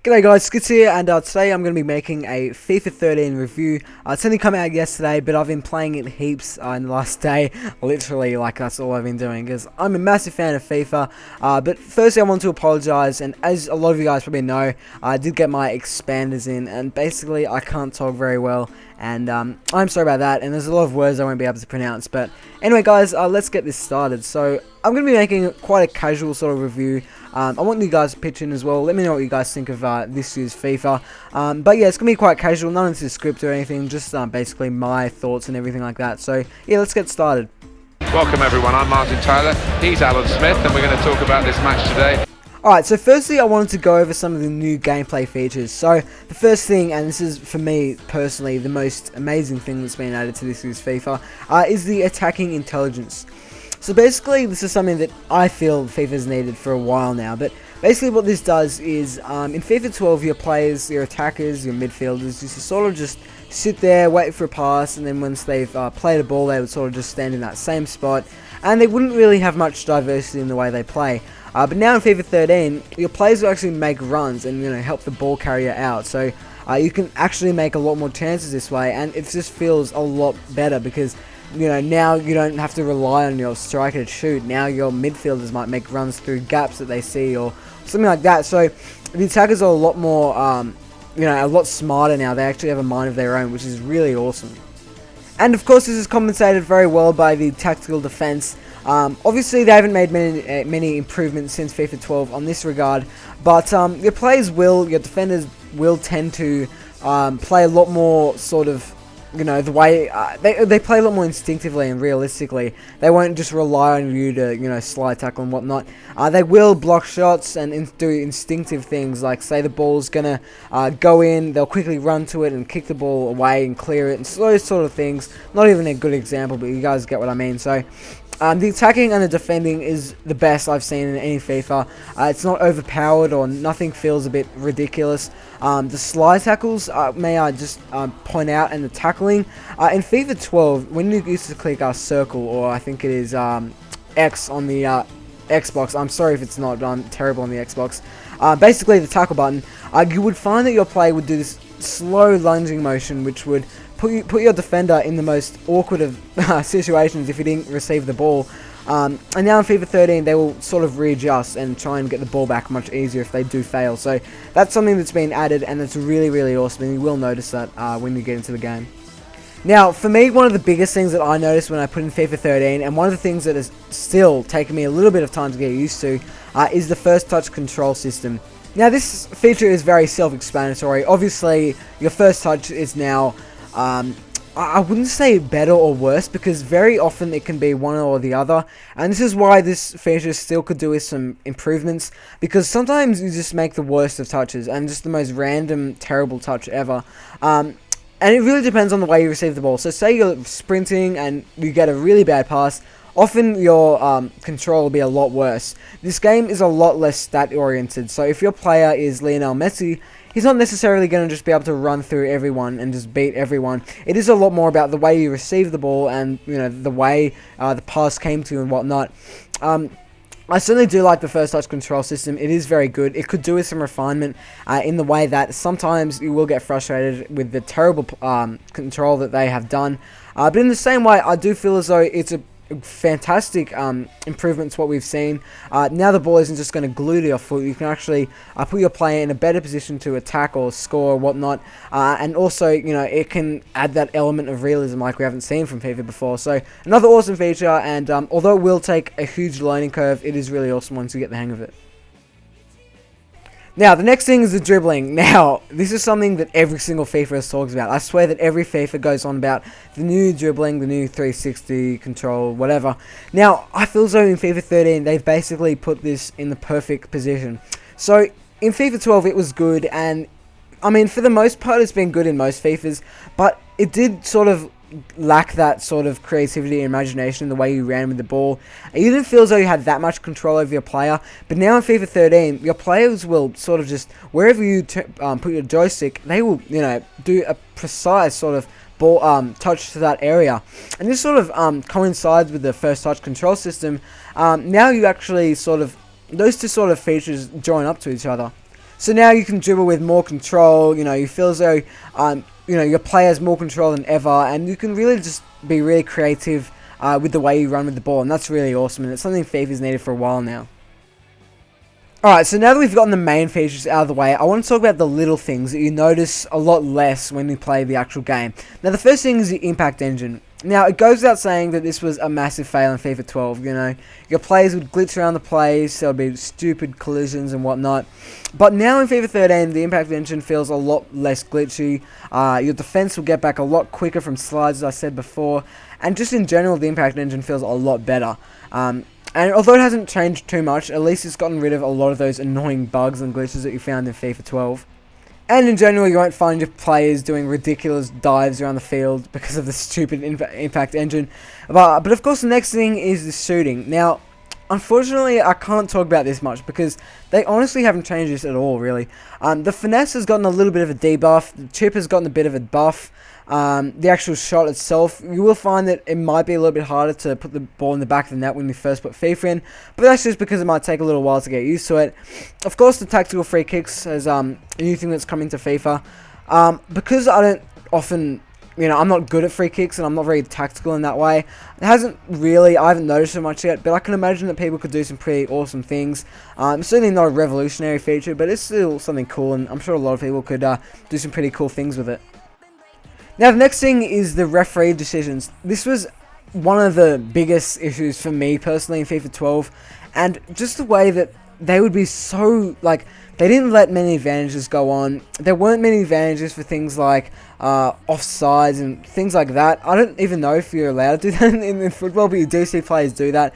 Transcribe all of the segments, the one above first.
G'day guys, Skits here, and today I'm going to be making a FIFA 13 review. It's only come out yesterday, but I've been playing it heaps in the last day. Literally, like, that's all I've been doing, because I'm a massive fan of FIFA. But firstly, I want to apologise, and as a lot of you guys probably know, I did get my expanders in, and basically I can't talk very well, and I'm sorry about that, and there's a lot of words I won't be able to pronounce. But anyway guys, let's get this started. So I'm going to be making quite a casual sort of review. I want you guys to pitch in as well. Let me know what you guys think of this year's FIFA. But yeah, it's going to be quite casual, none of this script or anything, just basically my thoughts and everything like that. So yeah, let's get started. Welcome everyone, I'm Martin Tyler, he's Alan Smith, and we're going to talk about this match today. Alright, so firstly I wanted to go over some of the new gameplay features. So the first thing, and this is for me personally the most amazing thing that's been added to this year's FIFA, is the attacking intelligence. So basically this is something that I feel FIFA's needed for a while now, but basically what this does is, in FIFA 12 your players, your attackers, your midfielders used to sort of just sit there, wait for a pass, and then once they've played a ball they would sort of just stand in that same spot, and they wouldn't really have much diversity in the way they play. But now in FIFA 13, your players will actually make runs and help the ball carrier out, so you can actually make a lot more chances this way, and it just feels a lot better because now you don't have to rely on your striker to shoot. Now your midfielders might make runs through gaps that they see or something like that. So the attackers are a lot more, a lot smarter now. They actually have a mind of their own, which is really awesome. And of course, this is compensated very well by the tactical defense. Obviously, they haven't made many improvements since FIFA 12 on this regard, but your defenders will tend to play a lot more sort of, the way they play a lot more instinctively and realistically. They won't just rely on you to slide tackle and whatnot. They will block shots and do instinctive things, like say the ball's gonna go in, they'll quickly run to it and kick the ball away and clear it, and those sort of things. Not even a good example, but you guys get what I mean. So the attacking and the defending is the best I've seen in any FIFA. It's not overpowered or nothing feels a bit ridiculous. The slide tackles, may I just point out, and the tackling. In FIFA 12, when you used to click circle, or I think it is X on the Xbox, I'm sorry if it's not, but I'm terrible on the Xbox. Basically the tackle button, you would find that your player would do this slow lunging motion, which would put your defender in the most awkward of situations if you didn't receive the ball. And now in FIFA 13 they will sort of readjust and try and get the ball back much easier if they do fail. So that's something that's been added, and it's really, really awesome, and you will notice that when you get into the game. Now, for me, one of the biggest things that I noticed when I put in FIFA 13, and one of the things that has still taken me a little bit of time to get used to, is the first touch control system. Now, this feature is very self-explanatory. Obviously, your first touch is now, I wouldn't say better or worse, because very often it can be one or the other, and this is why this feature still could do with some improvements, because sometimes you just make the worst of touches, and just the most random, terrible touch ever. And it really depends on the way you receive the ball. So say you're sprinting and you get a really bad pass, often your control will be a lot worse. This game is a lot less stat oriented, so if your player is Lionel Messi, he's not necessarily going to just be able to run through everyone and just beat everyone. It is a lot more about the way you receive the ball and the way the pass came to you and whatnot. I certainly do like the first touch control system. It is very good. It could do with some refinement in the way that sometimes you will get frustrated with the terrible control that they have done. But in the same way, I do feel as though it's a fantastic improvement to what we've seen. Now the ball isn't just going to glue to your foot. You can actually put your player in a better position to attack or score or whatnot, and also it can add that element of realism like we haven't seen from FIFA before. So another awesome feature, and although it will take a huge learning curve, it is really awesome once you get the hang of it. Now, the next thing is the dribbling. Now, this is something that every single FIFA talks about. I swear that every FIFA goes on about the new dribbling, the new 360 control, whatever. Now, I feel as though in FIFA 13, they've basically put this in the perfect position. So, in FIFA 12, it was good, and, I mean, for the most part, it's been good in most FIFAs, but it did sort of lack that sort of creativity and imagination in the way you ran with the ball. You didn't feel as though you had that much control over your player, but now in FIFA 13 your players will sort of just, wherever you put your joystick, they will do a precise sort of ball touch to that area, and this sort of coincides with the first touch control system. Now you actually sort of, those two sort of features join up to each other. So now you can dribble with more control. You feel as though your player has more control than ever, and you can really just be really creative with the way you run with the ball, and that's really awesome, and it's something FIFA's needed for a while now. Alright, so now that we've gotten the main features out of the way, I want to talk about the little things that you notice a lot less when you play the actual game. Now, the first thing is the impact engine. Now, it goes without saying that this was a massive fail in FIFA 12, Your players would glitch around the place, there would be stupid collisions and whatnot. But now in FIFA 13, the impact engine feels a lot less glitchy. Your defense will get back a lot quicker from slides, as I said before. And just in general, the impact engine feels a lot better. And although it hasn't changed too much, at least it's gotten rid of a lot of those annoying bugs and glitches that you found in FIFA 12. And in general, you won't find your players doing ridiculous dives around the field because of the stupid impact engine. But of course, the next thing is the shooting. Now, unfortunately, I can't talk about this much because they honestly haven't changed this at all, really. The finesse has gotten a little bit of a debuff. The chip has gotten a bit of a buff. The actual shot itself, you will find that it might be a little bit harder to put the ball in the back of the net when you first put FIFA in, but that's just because it might take a little while to get used to it. Of course, the tactical free kicks is a new thing that's coming to FIFA. Because I don't often, I'm not good at free kicks and I'm not very tactical in that way. I haven't noticed so much yet, but I can imagine that people could do some pretty awesome things. It's certainly not a revolutionary feature, but it's still something cool, and I'm sure a lot of people could do some pretty cool things with it. Now, the next thing is the referee decisions. This was one of the biggest issues for me personally in FIFA 12, and just the way that they would be so, they didn't let many advantages go on. There weren't many advantages for things like offsides and things like that. I don't even know if you're allowed to do that in football, but you do see players do that.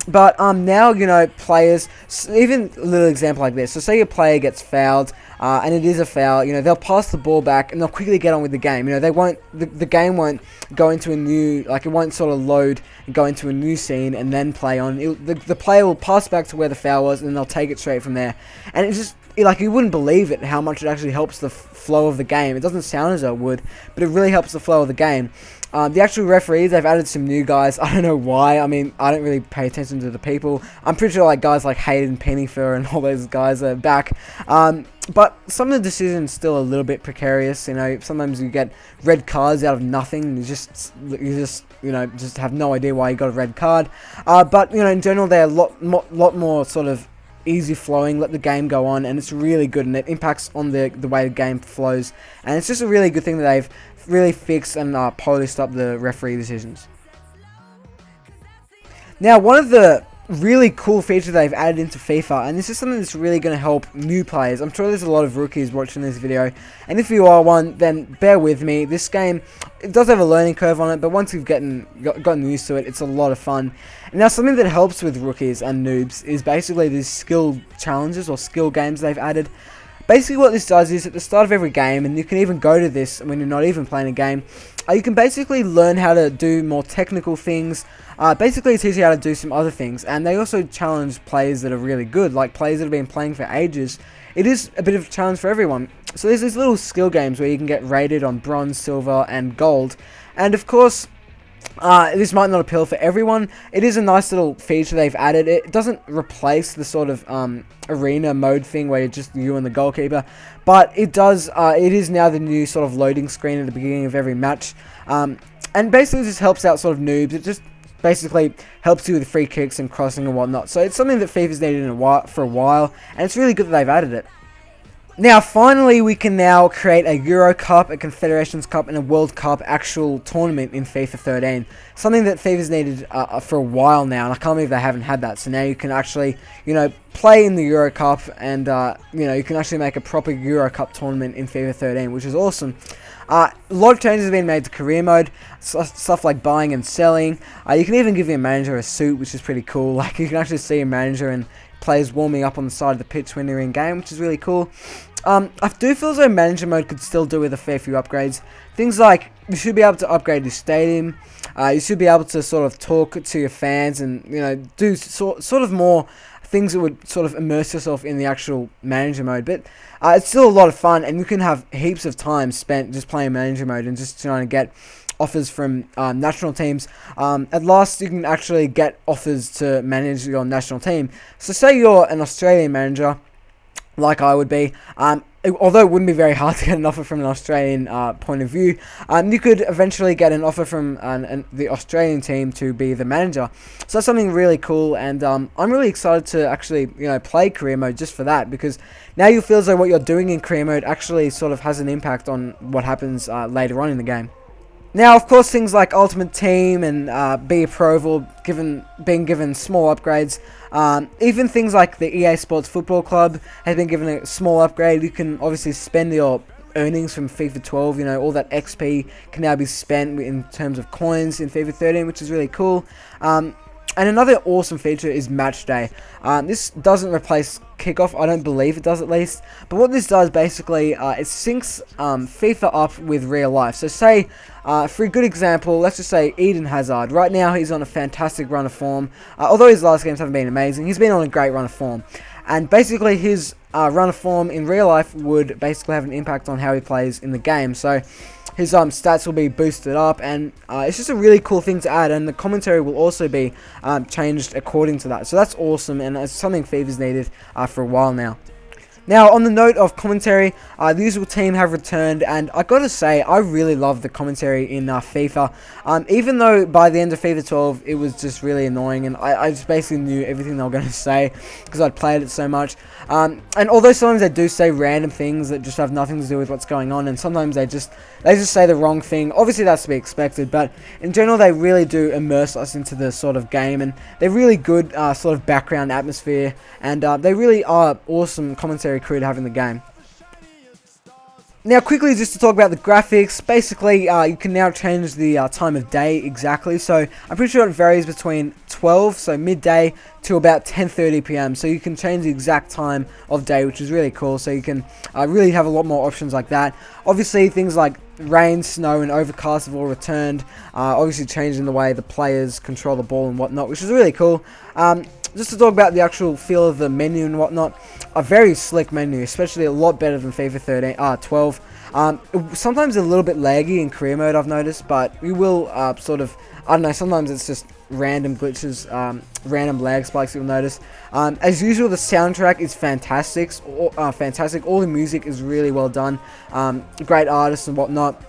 But now, players, even a little example like this. So say your player gets fouled, and it is a foul, they'll pass the ball back and they'll quickly get on with the game. The game won't go into a new, it won't sort of load and go into a new scene and then play on. The player will pass back to where the foul was and then they'll take it straight from there. And it's just, you wouldn't believe it, how much it actually helps the flow of the game. It doesn't sound as though it would, but it really helps the flow of the game. The actual referees, they've added some new guys. I don't know why. I mean, I don't really pay attention to the people. I'm pretty sure guys like Hayden Pennyfer and all those guys are back. But some of the decisions still a little bit precarious. Sometimes you get red cards out of nothing. And you just have no idea why you got a red card. But in general, they're a lot more sort of easy flowing, let the game go on, and it's really good, and it impacts on the way the game flows, and it's just a really good thing that they've really fixed and polished up the referee decisions. Now, one of the really cool features they've added into FIFA, and this is something that's really going to help new players. I'm sure there's a lot of rookies watching this video, and if you are one, then bear with me. This game, it does have a learning curve on it, but once you've gotten used to it, it's a lot of fun. And now, something that helps with rookies and noobs is basically these skill challenges or skill games they've added. Basically what this does is at the start of every game, and you can even go to this when you're not even playing a game, you can basically learn how to do more technical things, basically teach you how to do some other things, and they also challenge players that are really good, like players that have been playing for ages. It is a bit of a challenge for everyone. So there's these little skill games where you can get rated on bronze, silver, and gold, and of course, this might not appeal for everyone. It is a nice little feature they've added. It doesn't replace the sort of arena mode thing where you're just you and the goalkeeper, but it does. It is now the new sort of loading screen at the beginning of every match, and basically this helps out sort of noobs. It just basically helps you with free kicks and crossing and whatnot. So it's something that FIFA's needed for a while, and it's really good that they've added it. Now, finally, we can now create a Euro Cup, a Confederations Cup, and a World Cup actual tournament in FIFA 13. Something that FIFA's needed for a while now, and I can't believe they haven't had that. So now you can actually, play in the Euro Cup, and, you can actually make a proper Euro Cup tournament in FIFA 13, which is awesome. A lot of changes have been made to career mode, stuff like buying and selling. You can even give your manager a suit, which is pretty cool. You can actually see a manager and players warming up on the side of the pitch when you're in game, which is really cool. I do feel as though manager mode could still do with a fair few upgrades. Things like, you should be able to upgrade your stadium, you should be able to sort of talk to your fans and, do sort of more things that would sort of immerse yourself in the actual manager mode. But it's still a lot of fun, and you can have heaps of time spent just playing manager mode and just trying to get offers from national teams. At last, you can actually get offers to manage your national team. So say you're an Australian manager, like I would be. Although it wouldn't be very hard to get an offer from an Australian point of view, you could eventually get an offer from the Australian team to be the manager. So that's something really cool, and I'm really excited to actually play career mode just for that, because now you feel as though what you're doing in career mode actually sort of has an impact on what happens later on in the game. Now, of course, things like Ultimate Team and Be a Pro being given small upgrades. Even things like the EA Sports Football Club has been given a small upgrade. You can obviously spend your earnings from FIFA 12. All that XP can now be spent in terms of coins in FIFA 13, which is really cool. And another awesome feature is Match Day. This doesn't replace Kickoff, I don't believe it does at least. But what this does basically, it syncs FIFA up with real life. So say, for a good example, let's just say Eden Hazard. Right now he's on a fantastic run of form. Although his last games haven't been amazing, he's been on a great run of form. And basically his run of form in real life would basically have an impact on how he plays in the game. So his stats will be boosted up, and it's just a really cool thing to add, and the commentary will also be changed according to that. So that's awesome, and it's something FIFA's needed for a while now. Now, on the note of commentary, the usual team have returned, and I gotta say, I really love the commentary in FIFA. Even though by the end of FIFA 12, it was just really annoying, and I just basically knew everything they were going to say, because I'd played it so much. And although sometimes they do say random things that just have nothing to do with what's going on, and sometimes they just say the wrong thing, obviously that's to be expected, but in general, they really do immerse us into the sort of game, and they're really good sort of background atmosphere, and they really are awesome commentary crew to have in the game. Now, quickly, just to talk about the graphics, basically, you can now change the time of day exactly, so I'm pretty sure it varies between 12, so midday, to about 10:30 PM, so you can change the exact time of day, which is really cool, so you can really have a lot more options like that. Obviously, things like rain, snow, and overcast have all returned, obviously changing the way the players control the ball and whatnot, which is really cool. Just to talk about the actual feel of the menu and whatnot, a very slick menu, especially a lot better than FIFA 12. Sometimes a little bit laggy in career mode, I've noticed, but we will sort of, I don't know, sometimes it's just random glitches, random lag spikes you'll notice. As usual, the soundtrack is fantastic. All the music is really well done. Great artists and whatnot.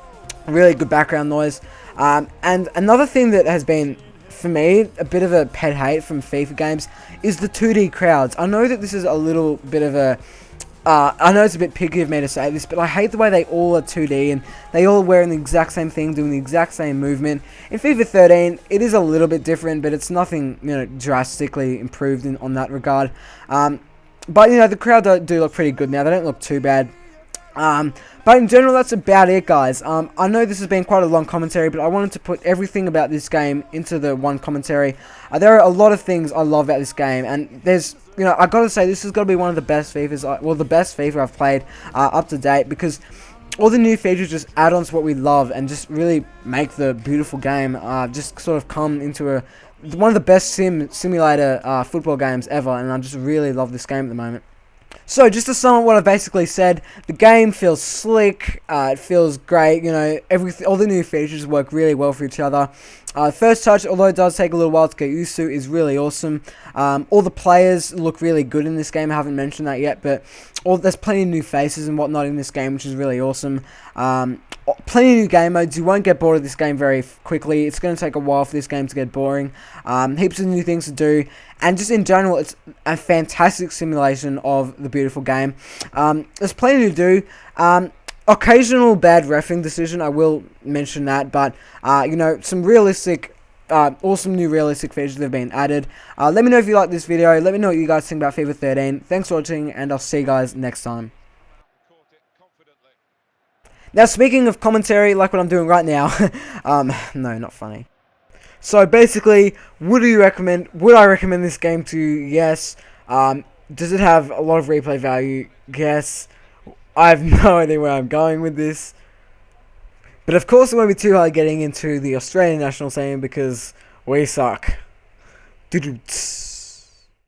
Really good background noise. And another thing that has been, for me, a bit of a pet hate from FIFA games is the 2D crowds. I know that this is a little bit of a I know it's a bit picky of me to say this, but I hate the way they all are 2D and they all wearing the exact same thing, doing the exact same movement. In FIFA 13, it is a little bit different, but it's nothing, drastically improved on that regard. But the crowd do look pretty good now. They don't look too bad. But in general, that's about it, guys. I know this has been quite a long commentary, but I wanted to put everything about this game into the one commentary. There are a lot of things I love about this game, and there's, I gotta say, this has got to be one of the best FIFAs, the best FIFA I've played up to date, because all the new features just add on to what we love and just really make the beautiful game just sort of come into one of the best simulator football games ever, and I just really love this game at the moment. So, just to sum up what I've basically said, the game feels slick, it feels great, all the new features work really well for each other. First touch, although it does take a little while to get used to, is really awesome. All the players look really good in this game. I haven't mentioned that yet, but there's plenty of new faces and whatnot in this game, which is really awesome. Plenty of new game modes. You won't get bored of this game very quickly. It's going to take a while for this game to get boring. Heaps of new things to do, and just in general, it's a fantastic simulation of the beautiful game. There's plenty to do. Occasional bad reffing decision, I will mention that, but some realistic, awesome new realistic features that have been added. Let me know if you like this video. Let me know what you guys think about FIFA 13. Thanks for watching, and I'll see you guys next time. Now, speaking of commentary, like what I'm doing right now, no, not funny. So basically, would I recommend this game to you? Yes. Does it have a lot of replay value? Yes. I have no idea where I'm going with this. But of course it won't be too hard getting into the Australian national team because we suck. Doo-doo-tss.